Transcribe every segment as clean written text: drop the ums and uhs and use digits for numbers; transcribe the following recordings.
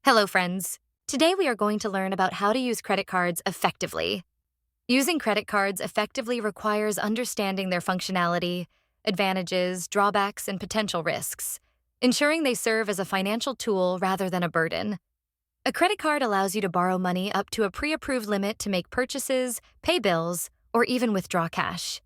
Hello, friends. Today we are going to learn about how to use credit cards effectively. Using credit cards effectively requires understanding their functionality, advantages, drawbacks, and potential risks, ensuring they serve as a financial tool rather than a burden. A credit card allows you to borrow money up to a pre-approved limit to make purchases, pay bills, or even withdraw cash.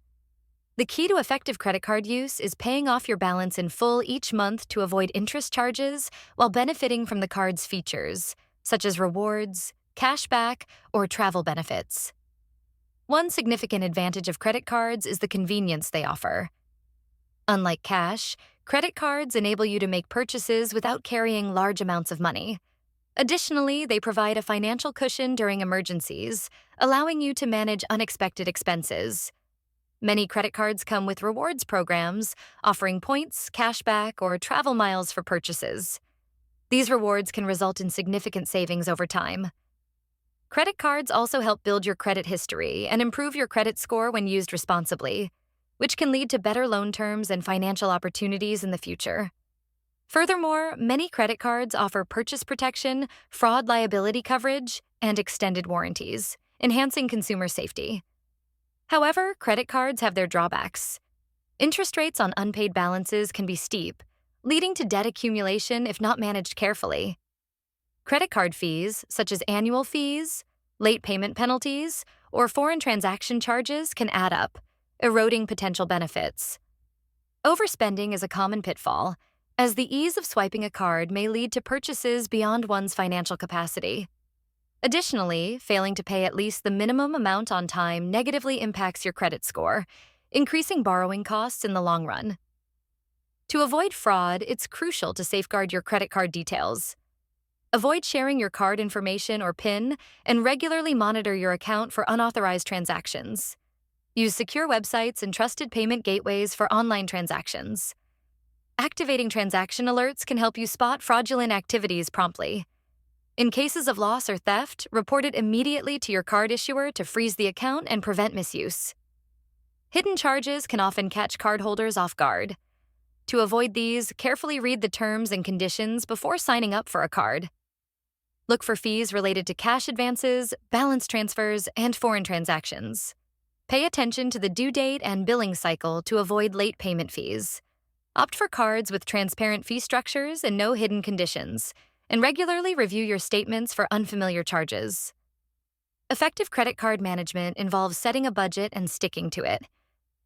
The key to effective credit card use is paying off your balance in full each month to avoid interest charges while benefiting from the card's features, such as rewards, cashback, or travel benefits. One significant advantage of credit cards is the convenience they offer. Unlike cash, credit cards enable you to make purchases without carrying large amounts of money. Additionally, they provide a financial cushion during emergencies, allowing you to manage unexpected expenses. Many credit cards come with rewards programs, offering points, cashback, or travel miles for purchases. These rewards can result in significant savings over time. Credit cards also help build your credit history and improve your credit score when used responsibly, which can lead to better loan terms and financial opportunities in the future. Furthermore, many credit cards offer purchase protection, fraud liability coverage, and extended warranties, enhancing consumer safety. However, credit cards have their drawbacks. Interest rates on unpaid balances can be steep, leading to debt accumulation if not managed carefully. Credit card fees, such as annual fees, late payment penalties, or foreign transaction charges can add up, eroding potential benefits. Overspending is a common pitfall, as the ease of swiping a card may lead to purchases beyond one's financial capacity. Additionally, failing to pay at least the minimum amount on time negatively impacts your credit score, increasing borrowing costs in the long run. To avoid fraud, it's crucial to safeguard your credit card details. Avoid sharing your card information or PIN, and regularly monitor your account for unauthorized transactions. Use secure websites and trusted payment gateways for online transactions. Activating transaction alerts can help you spot fraudulent activities promptly. In cases of loss or theft, report it immediately to your card issuer to freeze the account and prevent misuse. Hidden charges can often catch cardholders off guard. To avoid these, carefully read the terms and conditions before signing up for a card. Look for fees related to cash advances, balance transfers, and foreign transactions. Pay attention to the due date and billing cycle to avoid late payment fees. Opt for cards with transparent fee structures and no hidden conditions, and regularly review your statements for unfamiliar charges. Effective credit card management involves setting a budget and sticking to it,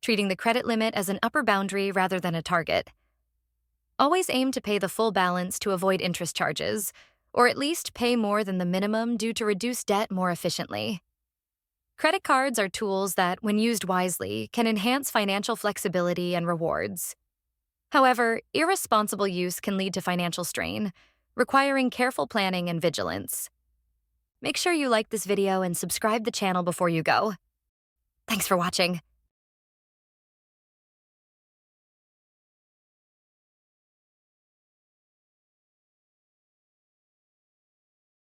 treating the credit limit as an upper boundary rather than a target. Always aim to pay the full balance to avoid interest charges, or at least pay more than the minimum due to reduce debt more efficiently. Credit cards are tools that, when used wisely, can enhance financial flexibility and rewards. However, irresponsible use can lead to financial strain, requiring careful planning and vigilance. Make sure you like this video and subscribe the channel before you go. Thanks for watching.